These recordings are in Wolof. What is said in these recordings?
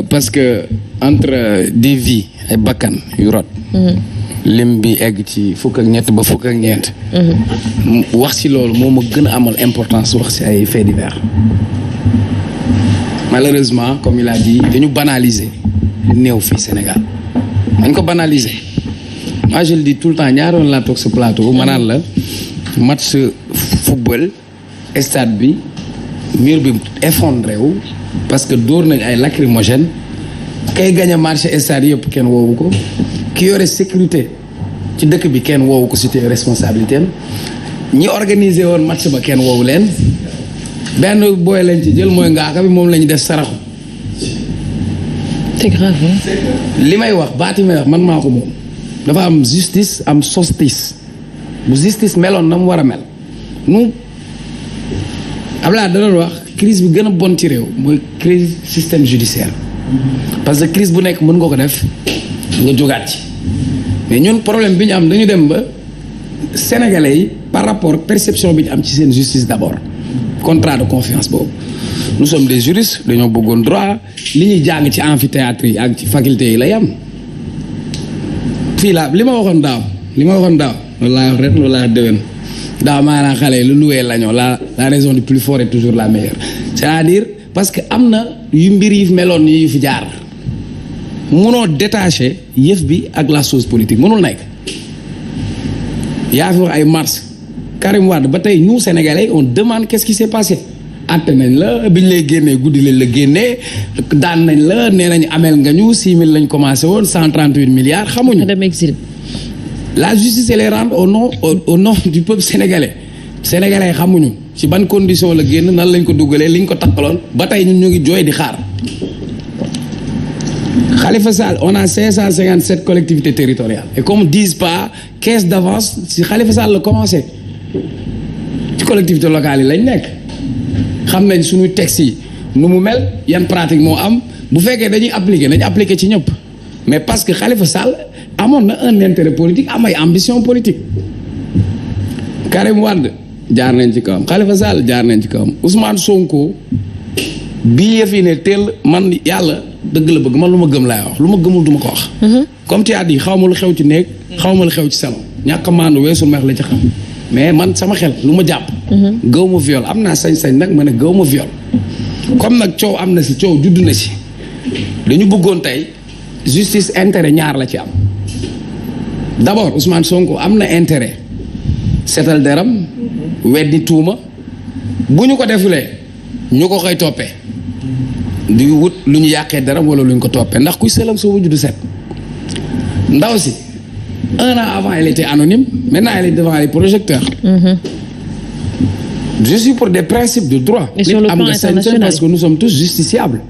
parce que entre des vies ay bakkan yu rot. lim bi egg ci fukk ak ñett ba fukk ak ñeent. wax ci loolu moo ma gën a amal importance wax ci ay faits divers. malheureusement comme il a dit dañu banaliser néew fii Sénégal dañ ko banaliser. moi je le dis tout le temps ñaari yoon laa toog sa plateau ma naan la match football stade bi mur bi effondré wu parce que dóor nañ ay lacrymogène kay gañ a marché stade yëpp kenn woowu ko ki yore sécurité ci dëkk bi kenn woowu ko c'était responsabilité am ñi organisé woon match ba kenn woowu leen benn booy lañ ci jël mooy ngaaka bi moom la ñu def saraxu. c'est grave. li may wax baati may wax man maa ko moom dafa am justice am solstice bu justice meloon na mu war a mel nu Abdoulaye da doon wax crise bi gën a bon ci réew mooy crise système judiciaire parce que crise bu nekk mën nga ko def nga jógaat ci mais ñun problème bi ñu am dañu dem ba sénégalais yi par rapport perception bi ñu am ci seen justice d'abord contrat de confiance boobu nous sommes des juristes dañoo bëggoon droit li ñuy jàng ci amphithéâtre yi ak ci faculté yi lay am fii laa li ma waxoon daaw loolu laa wax ren loolu laa déwén daaw maanaam xale yi lu luwee lañoo la raison du plus fort est toujours la meilleure c'est-à-dire parce que am na yu mbir yi meloon yu fi jaar mënoo détacher yëf bi ak la chose politique mënul nekk yaa fi wax ay mars Karim Wade ba tey nous Sénégalais on demande qu'est-ce qui s'est passé atte nañ la biñ lay génnee guddi lañ la génnee daan nañ la nee nañ ameel nga ñu 6 000 lañ commencé woon 138 milliards xamuñu dem exil. la justice elle est rendue au nom du peuple sénégalais xamuñu ci ban condition la génn nan lañ ko duggalee liñ ko takkaloon ba tey ñun ñu ngi jooy di xaar Khalifa Sall on a 557 collectivités territoriales et comme disent pas caisse d'avance si Khalifa Sall la commencé ci collectivités locales yi lañ nekk xam nañ suñu texte yi nu mu mel yan pratique moo am bu fekkee dañuy appliquer ci ñëpp mais parce que Khalifa Sall amoon na un intérêt politique am ay ambition politique Karim Wade jaar nañ ci kawam Khalifa Sall jaar nañ ci kawam Ousmane Sonko bii yëf yi ne teel man yàlla dëgg la bëgg man lu ma gëm laay wax lu ma gëmul du ma ko wax. comme tu as dit xaw ma lu xew ci néeg xaw ma lu xew ci salon ñàkk a maandu weesu meex la ci xam mais man sama xel lu ma jàpp. gëw ma viol am naa sañ-sañ nag ma ne gëw ma viol comme nag coow am na si coow judd na si dañu bëggoon tey justice intérêt ñaar la ci am d'abord Ousmane Sonko am na intérêt seetal deram weddi tuuma bu ñu ko defulee ñu ko koy toppee di wut lu ñu yàqee deram wala lu ñu ko toppee ndax kuy sëlam soo wujju du set ndaw si 1 an avant elle était anonyme maintenant elle est devant les projecteurs. Je suis pour des principes de droit. Et sur le plan international parce que nous sommes tous justiciables.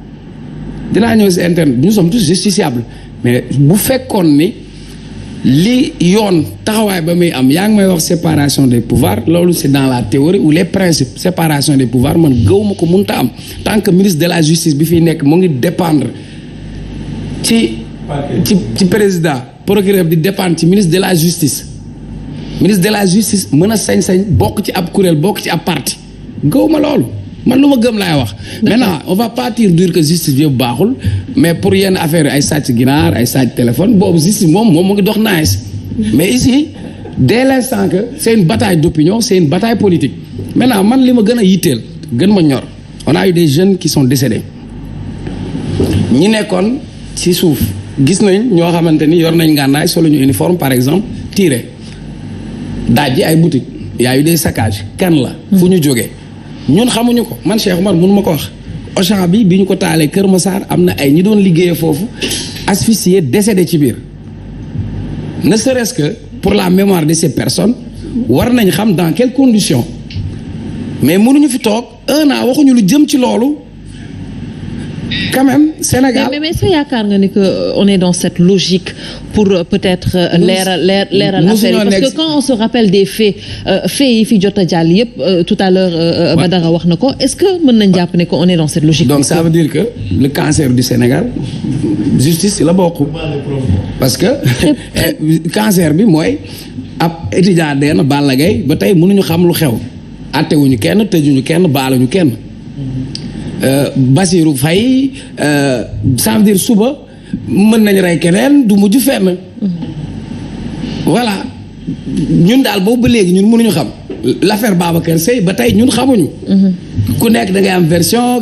dinaa ñëw si interne nous sommes tous justiciables mais bu fekkoon ni li yoon taxawaay ba muy am yaa ngi may wax séparation des pouvoirs loolu c'est dans la théorie ou les principes séparation des pouvoirs man gëwuma ko mënta am tant que ministre de la justice bi fiy nekk mu ngi dépendre ci président procureur di dépendre ci ministre de la justice mën a sañ-sañ bokk ci ab kuréel bokk ci ab parti gëwuma loolu man lu ma gëm laay wax. maintenant on va pas dire que justice bi yëpp baaxul mais pour yenn affaire ay sàcc ginaar ay sàcc téléphone boobu justice moom mu ngi dox nice mais ici dès l'instant que c'est une bataille d'opinion c'est une bataille politique maintenant man li ma gën a yitteel gën ma ñor on a eu des jeunes qui sont décédés ñi nekkoon ci suuf gis nañ ñoo xamante ni yor nañ ngànnaay solo ñu uniforme par exemple tiré daaj ji ay boutique y a eu des saccages kan la fu ñu jógee ñun xamuñu ko man Cheikh Omar mënu ma ko wax Auchan bi ñu ko taalee Kër Massar am na ay ñi doon liggéeyee foofu asphyxié décédé ci biir ne serait-ce que pour la mémoire de ces personnes war nañ xam dans quelles conditions mais mënuñu fi toog 1 an waxuñu lu jëm ci loolu quand même Sénégal. mais sa yaakaar nga ni que on est dans cette logique pour peut-être leeral affaire yi parce que quand on se rappelle des faits yi fi jot a jàll yëpp tout à l'heure Badara wax na ko est-ce que mën nañ jàpp ne que on est dans cette logique. donc ça veut dire que le cancer du Sénégal justice la bokk parce que cancer bi mooy ab étudiant dee na Balla Gaye ba tey mënuñu xam lu xew attewuñu kenn tëjuñu kenn baaluñu kenn Bassirou Faye ça veut dire suba mën nañ rey keneen du mujj fenn. voilà ñun daal boobu ba léegi ñun mënuñu xam l'affaire Babacar Seye ba tey ñun xamuñu. ku nekk da ngay am version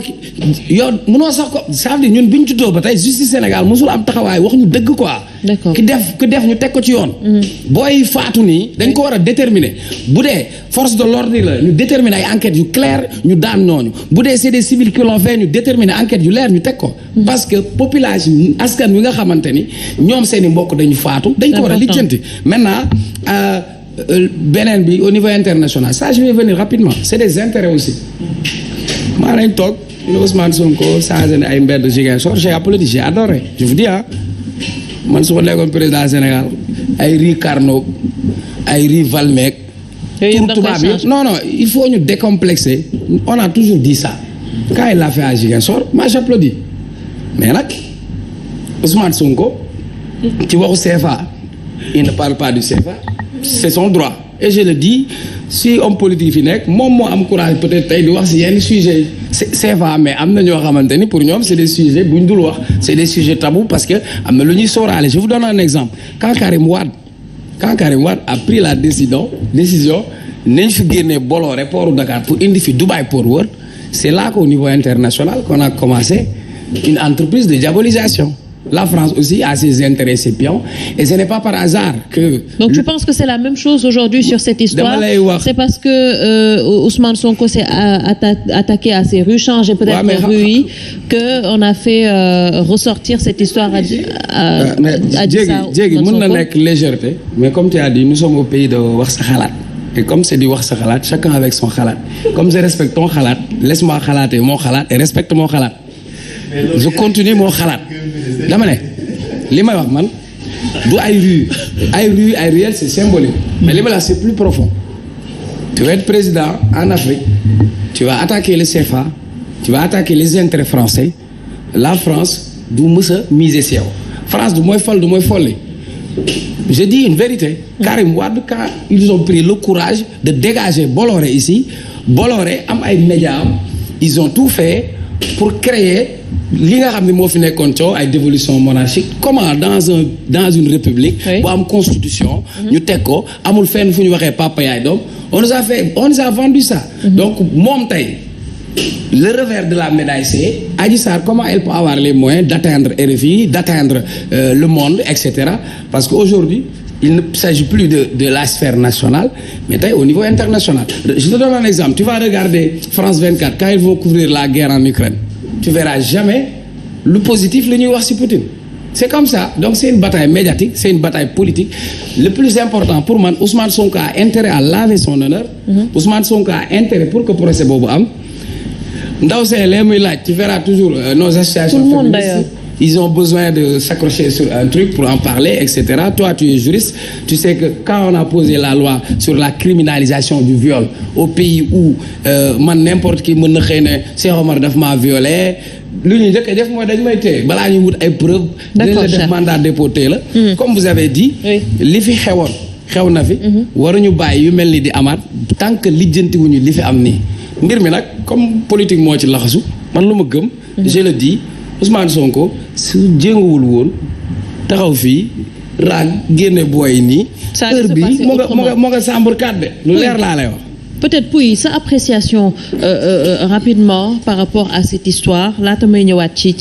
yow mënoo sax ko ça veut dire ñun bi ñu juddoo ba tey justice Sénégal mosul am taxawaay wax ñu dëgg quoi. d'accord ki def ñu teg ko ci yoon. booy faatu nii dañ ko war a déterminer bu dee force de l'ordre la ñu déterminer ay enquêtes yu claires ñu daan ñooñu bu dee c'est des civils qui l'ont fait ñu déterminer enquêtes yu leer ñu teg ko. parce que population askan wi nga xamante ni ñoom seen i mbokk dañu faatu. dañ ko war a lijjanti maintenant. beneen bi au niveau international ça je vais venir rapidement c'est des intérêts aussi maa nañ toog ñu Ousmane Sonko changé na ay mbedd Ziguinchor j'ai applaudi j'ai adoré je vous dis man su ma nekkoon président Sénégal ay rue Carnot ay rue Valmeek pour tubaab yi non il faut ñu décomplexer on a toujours dit ça quand il l'a fait à Ziguinchor moi j'applaudis mais nag Ousmane Sonko ci waxu CFA il ne parle pas du CFA c'est son droit et je le dis si homme politique fi nekk moom moo am courage peut-être tey di wax si yenn sujets yi c'est vrai mais am na ñoo xamante ni pour ñoom c'est des sujets bu ñu dul wax c'est des sujets tabous parce que am na lu ñuy sóoraale je vous donne un exemple quand Karim Wade a pris la décision nañ fi génnee Bolloré port Dakar pour indi fi Dubaï Port World c'est là qu'au niveau international qu'on a commencé une entreprise de diabolisation. La France aussi a ses intérêts, ses pions, et ce n'est pas par hasard que... Donc tu penses que c'est la même chose aujourd'hui sur cette histoire? C'est parce que Ousmane Sonko s'est attaqué à ces rues, changé peut-être les rues yi, qu'on a fait ressortir cette histoire à Diégui, mën na nekk légèreté, mais comme tu as dit, nous sommes au pays de wax sa xalaat. Et comme c'est di wax sa xalaat, chacun avec son xalaat. Comme je respecte ton xalaat, laisse-moi xalaate mon xalaat et respecte mon xalaat. Je continue moo xalaat dama ne li may wax man du ay ruelles c'est symbolique mais li ma la c'est plus profond. Tu vas être président en Afrique, tu vas attaquer le CFA, tu vas attaquer les intérêts français. La France du mës a miser si yow France du mooy fal du mooy folli. Je dis une vérité. Karim Wade quand ils ont pris le courage de dégager Bolloré ici, Bolloré am ay médias am ils ont tout fait pour créer li nga xam ne moo fi nekkoon coow ay dévolution monarchique comment dans une république bu am constitution ñu teg ko amul fenn fu ñu waxee papa yaay doom on nous a vendu ça donc moom tey le revers de la médaille c'est Adji Sarr comment elle peut avoir les moyens d'atteindre RFI d'atteindre le monde etc. parce que aujourd'hui il ne s'agit plus de la sphère nationale mais tey au niveau international. Je te donne un exemple, tu vas regarder France 24 quand ils vont couvrir la guerre en Ukraine. Tu verras jamais le positif la ñuy wax ci Poutine. C'est comme ça. Donc c'est une bataille médiatique, c'est une bataille politique. Le plus important pour man, Ousmane Sonko a intérêt à laver son honneur. Ousmane Sonko a intérêt pour que procès boobu am. Ndaw see lee muy laaj, tu verras toujours nos associations féministes. Ils ont besoin de s'accrocher sur un truc pour en parler, etc. Toi, tu es juriste. Tu sais que quand on a posé la loi sur la criminalisation du viol au pays où man n'importe qui mën na xëy ne Cheikh Omar daf maa violé lu ñuy njëkk a def mooy dañ may téye balaa ñuy wut ay preuves. dañ la def mandat dépôt la. Comme vous avez dit. li fi xew na fi. waruñu bàyyi yu mel ni di amaat tant que lijjantiwuñu li fi am nii. mbir mi nag comme politique moo ci laxasu man lu ma gëm. je le dis. Ousmane Sonko su jénguwul woon taxaw fii raag génne booy nii. heure bi moo nga Sambour kàdde lu leer laa lay wax. Peut-être Pouy sa appréciation rapidement par rapport à cette histoire laata may ñëwaat ci